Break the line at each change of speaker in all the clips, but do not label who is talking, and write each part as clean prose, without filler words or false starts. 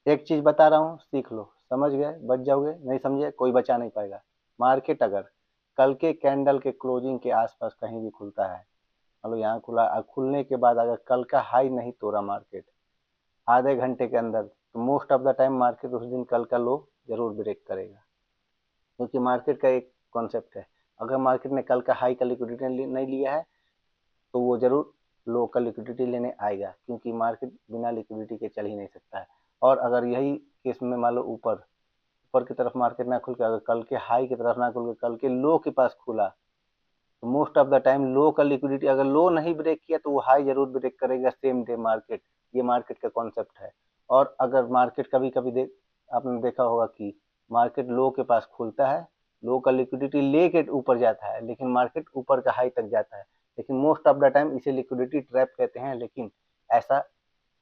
एक चीज बता रहा हूँ, सीख लो, समझ गए बच जाओगे, नहीं समझे कोई बचा नहीं पाएगा। मार्केट अगर कल के कैंडल के क्लोजिंग के आसपास कहीं भी खुलता है, मतलब यहाँ खुला, खुलने के बाद अगर कल का हाई नहीं तोड़ा मार्केट आधे घंटे के अंदर, तो most of the time market उस दिन कल का लो जरूर ब्रेक करेगा। क्योंकि मार्केट का एक कॉन्सेप्ट है, अगर मार्केट ने कल का हाई का लिक्विडिटी नहीं लिया है तो वो जरूर लो का लिक्विडिटी लेने आएगा, क्योंकि मार्केट बिना लिक्विडिटी के चल ही नहीं सकता है। और अगर यही केस में मान लो ऊपर ऊपर की तरफ मार्केट ना खुल के, अगर कल के हाई की तरफ ना खुल के कल के लो के पास खुला, तो मोस्ट ऑफ द टाइम लो का लिक्विडिटी, अगर लो नहीं ब्रेक किया तो वो हाई जरूर ब्रेक करेगा सेम डे मार्केट। ये मार्केट का कॉन्सेप्ट है। और अगर मार्केट कभी कभी आपने देखा होगा कि मार्केट लो के पास खुलता है, लो का लिक्विडिटी लेके ऊपर जाता है, लेकिन मार्केट ऊपर का हाई तक जाता है, लेकिन मोस्ट ऑफ द टाइम इसे लिक्विडिटी ट्रैप कहते हैं। लेकिन ऐसा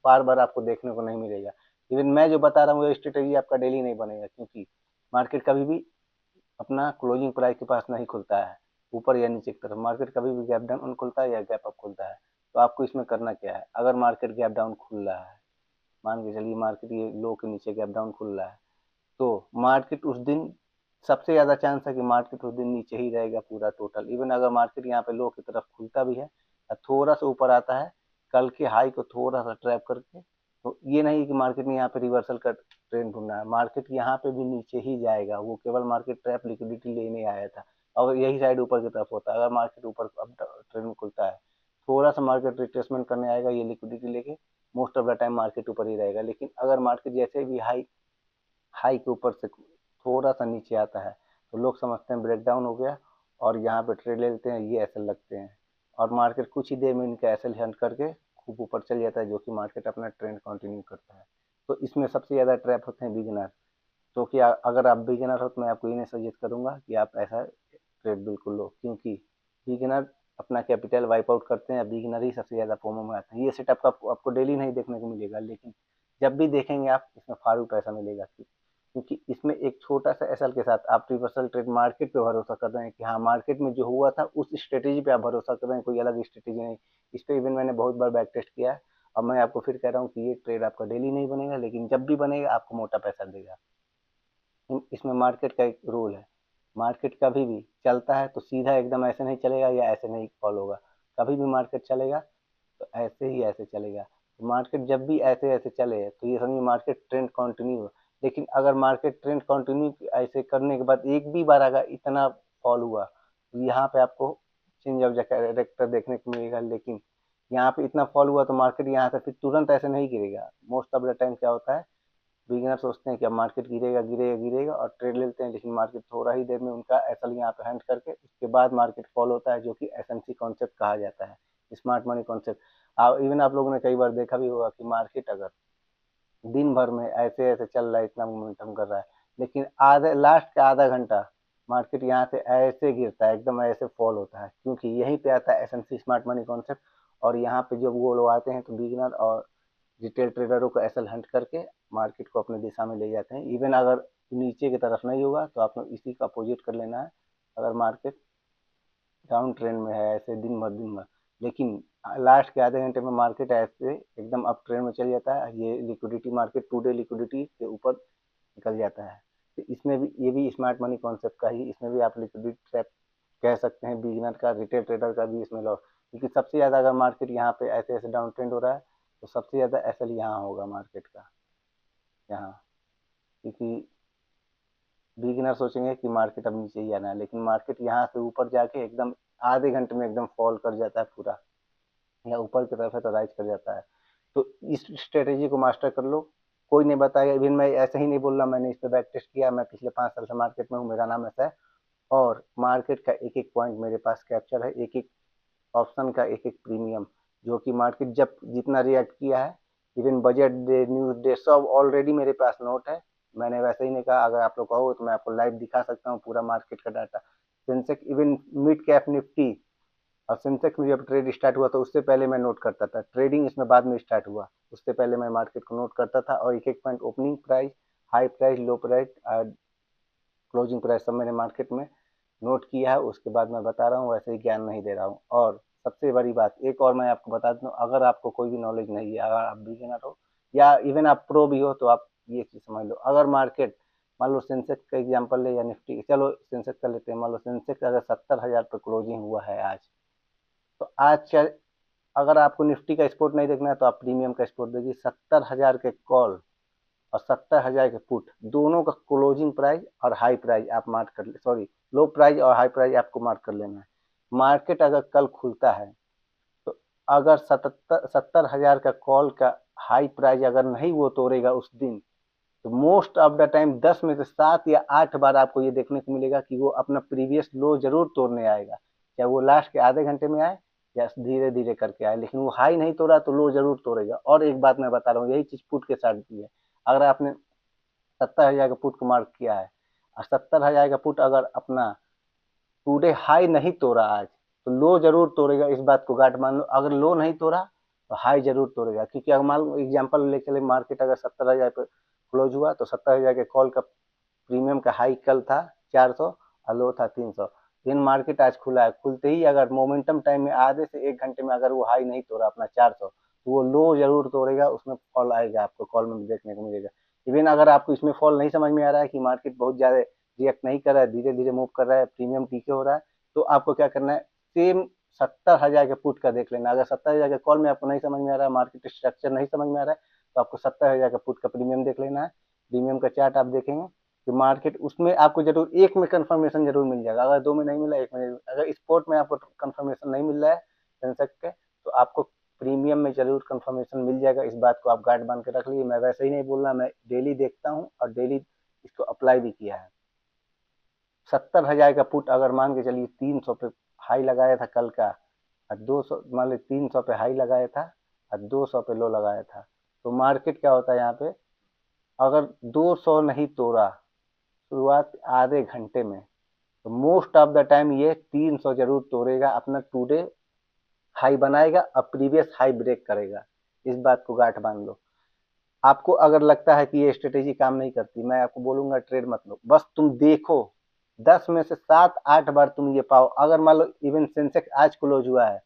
बार बार आपको देखने को नहीं मिलेगा। इवन मैं जो बता रहा हूँ ये स्ट्रेटेजी आपका डेली नहीं बनेगा, क्योंकि मार्केट कभी भी अपना क्लोजिंग प्राइस के पास नहीं खुलता है, ऊपर या नीचे की तरफ मार्केट कभी भी गैप डाउन खुलता है या गैप अप खुलता है। तो आपको इसमें करना क्या है, अगर मार्केट गैप डाउन खुल रहा है, मान के चलिए मार्केट ये लो के नीचे गैप डाउन खुल रहा है, तो मार्केट उस दिन सबसे ज्यादा चांस है कि मार्केट उस दिन नीचे ही रहेगा पूरा टोटल। इवन अगर मार्केट यहाँ पे लो की तरफ खुलता भी है और थोड़ा सा ऊपर आता है कल के हाई को थोड़ा सा ट्रैप करके, तो ये नहीं कि मार्केट ने यहाँ पे रिवर्सल का ट्रेंड ढूंढना है, मार्केट यहाँ पे भी नीचे ही जाएगा, वो केवल मार्केट ट्रैप लिक्विडिटी लेने आया था। अगर यही साइड ऊपर की तरफ होता है, अगर मार्केट ऊपर अब ट्रेंड में खुलता है, थोड़ा सा मार्केट रिट्रेसमेंट करने आएगा ये लिक्विडिटी लेके, most of the time market ऊपर ही रहेगा। लेकिन अगर मार्केट जैसे भी हाई हाई के ऊपर से थोड़ा सा नीचे आता है तो लोग समझते हैं ब्रेकडाउन हो गया, और यहाँ पे ट्रेड ले लेते हैं, ये ऐसे लगते हैं, और मार्केट कुछ ही देर में इनका ऐसे हंट करके खूब ऊपर चल जाता है, जो कि मार्केट अपना ट्रेंड कंटिन्यू करता है। तो इसमें सबसे ज़्यादा ट्रैप होते हैं बिगिनर। तो कि अगर आप बिगिनर हो तो मैं आपको ये नहीं सजेस्ट करूंगा कि आप ऐसा ट्रेड बिल्कुल लो, क्योंकि बिगिनर अपना कैपिटल वाइप आउट करते हैं, बिगिनर ही सबसे ज़्यादा फोमो में आते हैं। ये सेटअप का आपको डेली नहीं देखने को मिलेगा, लेकिन जब भी देखेंगे आप इसमें फालतू पैसा मिलेगा, क्योंकि इसमें एक छोटा सा एसएल के साथ आप रिवर्सल ट्रेड मार्केट पे भरोसा कर रहे हैं कि हाँ मार्केट में जो हुआ था उस स्ट्रेटेजी पे आप भरोसा कर रहे हैं, कोई अलग स्ट्रेटेजी नहीं। इस पे इवन मैंने बहुत बार बैक टेस्ट किया है, और मैं आपको फिर कह रहा हूँ कि ये ट्रेड आपका डेली नहीं बनेगा, लेकिन जब भी बनेगा आपको मोटा पैसा देगा। इसमें मार्केट का एक रूल है, मार्केट कभी भी चलता है तो सीधा एकदम ऐसे नहीं चलेगा या ऐसे नहीं फॉलो होगा, कभी भी मार्केट चलेगा तो ऐसे ही ऐसे चलेगा। तो मार्केट जब भी ऐसे ऐसे चले तो ये समझिए मार्केट ट्रेंड कंटिन्यू हो। लेकिन अगर मार्केट ट्रेंड कंटिन्यू ऐसे करने के बाद एक भी बार अगर इतना फॉल हुआ तो यहाँ पे आपको चेंज ऑफ कैरेक्टर देखने को मिलेगा। लेकिन यहाँ पे इतना फॉल हुआ तो मार्केट यहाँ से फिर तुरंत ऐसे नहीं गिरेगा। मोस्ट ऑफ द टाइम क्या होता है, बिगिनर सोचते हैं कि अब मार्केट गिरेगा गिरेगा गिरेगा और ट्रेड लेते हैं, लेकिन मार्केट थोड़ा ही देर में उनका एसएल यहाँ पे हैंड करके उसके बाद मार्केट फॉल होता है, जो कि एसएमसी कॉन्सेप्ट कहा जाता है, स्मार्ट मनी कॉन्सेप्ट। इवन आप लोगों ने कई बार देखा भी होगा कि मार्केट अगर दिन भर में ऐसे ऐसे चल रहा है, इतना मोमेंटम कर रहा है, लेकिन आधे लास्ट का आधा घंटा मार्केट यहाँ से ऐसे गिरता है, एकदम ऐसे फॉल होता है, क्योंकि यहीं पे आता है एसएमसी स्मार्ट मनी कॉन्सेप्ट। और यहाँ पे जब वो लोग आते हैं तो बिगिनर और रिटेल ट्रेडरों को एसएल हंट करके मार्केट को अपनी दिशा में ले जाते हैं। इवन अगर नीचे की तरफ नहीं होगा तो आपको इसी का अपोजिट कर लेना है, अगर मार्केट डाउन ट्रेंड में है ऐसे दिन भर, लेकिन लास्ट के आधे घंटे में मार्केट ऐसे एकदम अप ट्रेंड में चल जाता है, ये liquidity market today liquidity के ऊपर निकल जाता है। तो इसमें भी ये भी स्मार्ट मनी कॉन्सेप्ट का ही, इसमें भी आप लिक्विडिटी ट्रैप कह सकते हैं, बिगिनर का रिटेल ट्रेडर का भी इसमें लॉस। क्योंकि सबसे ज़्यादा अगर मार्केट यहाँ पे ऐसे ऐसे डाउन ट्रेंड हो रहा है तो सबसे ज़्यादा एसएल यहाँ होगा मार्केट का, यहाँ। क्योंकि बिगिनर सोचेंगे कि मार्केट अब नीचे ही आना है, लेकिन मार्केट यहाँ से ऊपर जाके एकदम आधे घंटे में एकदम फॉल कर जाता है पूरा, या ऊपर की तरफ है तो राइज कर जाता है। तो इस स्ट्रेटेजी को मास्टर कर लो, कोई नहीं बताएगा। इवन मैं ऐसे ही नहीं बोल रहा, मैंने इस पर बैक टेस्ट किया, मैं पिछले 5 साल से मार्केट में हूँ, मेरा नाम ऐसा है। और मार्केट का एक एक पॉइंट मेरे पास कैप्चर है, एक एक ऑप्शन का एक एक प्रीमियम, जो कि मार्केट जब जितना रिएक्ट किया है, even budget day news day सब ऑलरेडी मेरे पास नोट है। मैंने वैसे ही नहीं कहा, अगर आप लोग कहो तो मैं आपको लाइव दिखा सकता हूँ पूरा मार्केट का data. Sensex even mid cap Nifty, और सेंसेक्स में जब ट्रेड स्टार्ट हुआ तो उससे पहले मैं नोट करता था, ट्रेडिंग इसमें बाद में स्टार्ट हुआ, उससे पहले मैं मार्केट को नोट करता था, और एक एक point opening price, high price, लो प्राइस, क्लोजिंग प्राइस सब मैंने मार्केट में नोट किया है। उसके बाद मैं बता रहा हूँ, वैसे ही ज्ञान नहीं दे रहा हूँ। और सबसे बड़ी बात एक और मैं आपको बता दूँ, अगर आपको कोई भी नॉलेज नहीं है, अगर आप बिगिनर हो या इवन आप प्रो भी हो, तो आप ये चीज़ समझ लो। अगर मार्केट मान लो सेंसेक्स का एग्जांपल ले या निफ्टी, चलो सेंसेक्स का लेते हैं, मान लो सेंसेक्स अगर 70,000 पर क्लोजिंग हुआ है आज, तो आज अगर आपको निफ्टी का स्पोर्ट नहीं देखना है तो आप प्रीमियम का स्पोर्ट देखिए। 70,000 के कॉल और 70,000 के पुट, दोनों का क्लोजिंग प्राइस और हाई प्राइस आप मार्क कर ले, सॉरी लो प्राइस और हाई प्राइस आपको मार्क कर लेना है। मार्केट अगर कल खुलता है तो अगर 70,000 का कॉल का हाई प्राइस अगर नहीं वो तोड़ेगा उस दिन, तो मोस्ट ऑफ द टाइम 10 में से 7 या 8 बार आपको ये देखने को मिलेगा कि वो अपना प्रीवियस लो जरूर तोड़ने आएगा, चाहे वो लास्ट के आधे घंटे में आए या धीरे धीरे करके आए, लेकिन वो हाई नहीं तोड़ा तो लो जरूर तोड़ेगा। और एक बात मैं बता रहा हूँ, यही चीज पुट के साथ भी है। अगर आपने 70,000 का पुट को मार्क किया है और 70,000 का पुट अगर अपना टूडे हाई नहीं तोड़ा आज, तो लो जरूर तोड़ेगा, इस बात को गांठ मान लो। अगर लो नहीं तोड़ा तो हाई जरूर तोड़ेगा, क्योंकि अगर मान लो एग्जाम्पल ले चले, मार्केट अगर 70,000 पे क्लोज हुआ तो 70,000 के कॉल का प्रीमियम का हाई कल था 400 और लो था 300। लेकिन मार्केट आज खुला है, खुलते ही अगर मोमेंटम टाइम में आधे से 1 घंटे में अगर वो हाई नहीं तोड़ा अपना 400, तो वो लो जरूर तोड़ेगा, उसमें फॉल आएगा, आपको कॉल में देखने को मिलेगा। इवन अगर आपको इसमें फॉल नहीं समझ में आ रहा है कि मार्केट बहुत ज्यादा रिएक्ट नहीं कर रहा है, धीरे धीरे मूव कर रहा है, प्रीमियम पीके हो रहा है, तो आपको क्या करना है, सेम 70,000 के पुट का देख लेना। अगर 70,000 के कॉल में आपको नहीं समझ में आ रहा है, मार्केट स्ट्रक्चर नहीं समझ में आ रहा है, तो आपको 70,000 का पुट का प्रीमियम देख लेना है। प्रीमियम का चार्ट आप देखेंगे कि मार्केट उसमें आपको जरूर एक में कंफर्मेशन जरूर मिल जाएगा, अगर दो में नहीं मिला एक में, अगर स्पोर्ट में आपको कंफर्मेशन नहीं मिल रहा है सेंसेक्स के, तो आपको प्रीमियम में जरूर कंफर्मेशन मिल जाएगा। इस बात को आप गार्ड बांध के रख लीजिए। मैं वैसे ही नहीं बोल रहा, मैं डेली देखता हूँ और डेली इसको अप्लाई भी किया है। 70,000 का पुट अगर मान के चलिए 300 पे हाई लगाया था कल का, और 200 मान ली 300 पे हाई लगाया था और 200 पे लो लगाया था, तो मार्केट क्या होता है यहाँ पे, अगर 200 नहीं तोड़ा शुरुआत आधे घंटे में, तो मोस्ट ऑफ द टाइम ये 300 जरूर तोड़ेगा, अपना टूडे हाई बनाएगा और प्रीवियस हाई ब्रेक करेगा। इस बात को गांठ बांध लो। आपको अगर लगता है कि ये स्ट्रेटेजी काम नहीं करती, मैं आपको बोलूंगा ट्रेड मत लो, बस तुम देखो 10 में से 7-8 बार तुम ये पाओ। अगर मान लो इवन सेंसेक्स आज क्लोज हुआ है,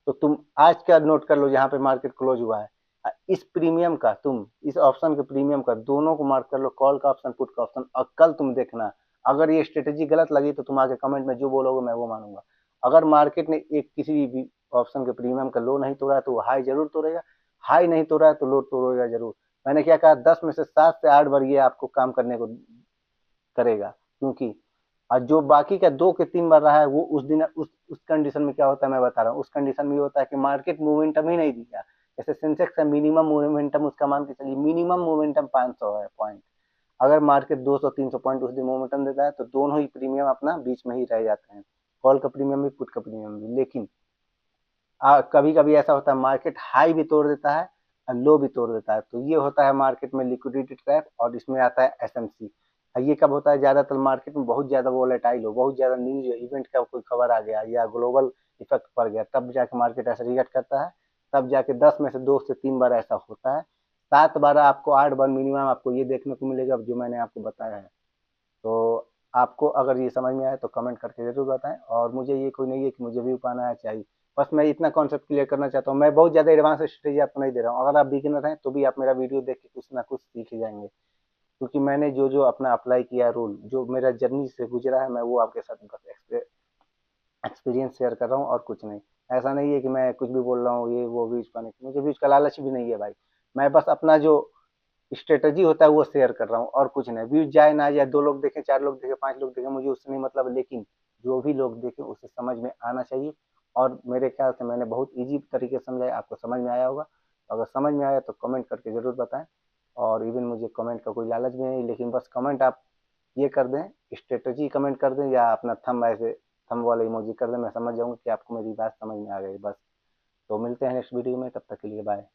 तो तुम आज का नोट कर लो जहां पे मार्केट क्लोज हुआ है, इस प्रीमियम का, तुम इस ऑप्शन के प्रीमियम का दोनों को मार्क कर लो, कॉल का ऑप्शन पुट का ऑप्शन, और कल तुम देखना। अगर ये स्ट्रेटेजी गलत लगी तो तुम आगे कमेंट में जो बोलोगे मैं वो मानूंगा। अगर मार्केट ने एक किसी भी ऑप्शन के प्रीमियम का लो नहीं तोड़ा है तो वो हाई जरूर तोड़ेगा, हाई नहीं तोड़ा है तो लो तोड़ेगा जरूर। मैंने क्या कहा, 10 में से 7 से 8 बार ये आपको काम करने को करेगा, क्योंकि और जो बाकी का 2 के 3 बार रहा है वो उस दिन उस कंडीशन में क्या होता है मैं बता रहा हूँ। उस कंडीशन में ये होता है कि मार्केट मोमेंटम ही नहीं दिया। जैसे सेंसेक्स का मिनिमम मोमेंटम उसका मान के चलिए, मिनिमम मोमेंटम 500 है पॉइंट। अगर मार्केट 200-300 पॉइंट उस दिन मोमेंटम देता है तो दोनों ही प्रीमियम अपना बीच में ही रह जाते हैं, कॉल का प्रीमियम भी पुट का प्रीमियम भी। लेकिन कभी कभी ऐसा होता है मार्केट हाई भी तोड़ देता है और लो भी तोड़ देता है, तो ये होता है मार्केट में लिक्विडिटी ट्रैप, और इसमें आता है एसएमसी। ये कब होता है, ज्यादातर मार्केट में बहुत ज्यादा वोलेटाइल हो, बहुत ज्यादा न्यूज इवेंट का कोई खबर आ गया या ग्लोबल इफेक्ट पड़ गया, तब जाके मार्केट ऐसा रिएक्ट करता है। तब जाके 10 में से 2 से 3 बार ऐसा होता है। 7 बार आपको 8 बार मिनिमम आपको ये देखने को मिलेगा जो मैंने आपको बताया है। तो आपको अगर ये समझ में आए तो कमेंट करके जरूर बताएं। और मुझे ये कोई नहीं है कि मुझे व्यू पाना है चाहिए, बस मैं इतना कॉन्सेप्ट क्लियर करना चाहता हूँ। मैं बहुत ज़्यादा एडवांस स्ट्रेटेजी आपको नहीं दे रहा हूँ, अगर आप बिगिनर हैं तो भी आप मेरा वीडियो देख के कुछ ना कुछ सीख ही जाएंगे, क्योंकि मैंने जो जो अपना अप्लाई किया रूल, जो मेरा जर्नी से गुजरा है, मैं वो आपके साथ बस एक्सपीरियंस शेयर कर रहा हूँ और कुछ नहीं। ऐसा नहीं है कि मैं कुछ भी बोल रहा हूँ ये वो व्यूज पाने की, मुझे व्यूज का लालच भी नहीं है भाई। मैं बस अपना जो स्ट्रेटजी होता है वो शेयर कर रहा हूँ और कुछ नहीं। व्यूज जाए ना जाए, 2 लोग देखें, 4 लोग देखें, 5 लोग देखें, मुझे उससे नहीं मतलब, लेकिन जो भी लोग देखें उसे समझ में आना चाहिए। और मेरे ख्याल से मैंने बहुत इजी तरीके से समझाया, आपको समझ में आया होगा। अगर समझ में आया तो कमेंट करके जरूर बताएं। और इवन मुझे कमेंट का कोई लालच भी नहीं, लेकिन बस कमेंट आप ये कर दें, स्ट्रेटजी कमेंट कर दें या अपना थंब ऐसे थंब वाला इमोजी कर दें, मैं समझ जाऊंगा कि आपको मेरी बात समझ में आ गई बस। तो मिलते हैं नेक्स्ट वीडियो में, तब तक के लिए बाय।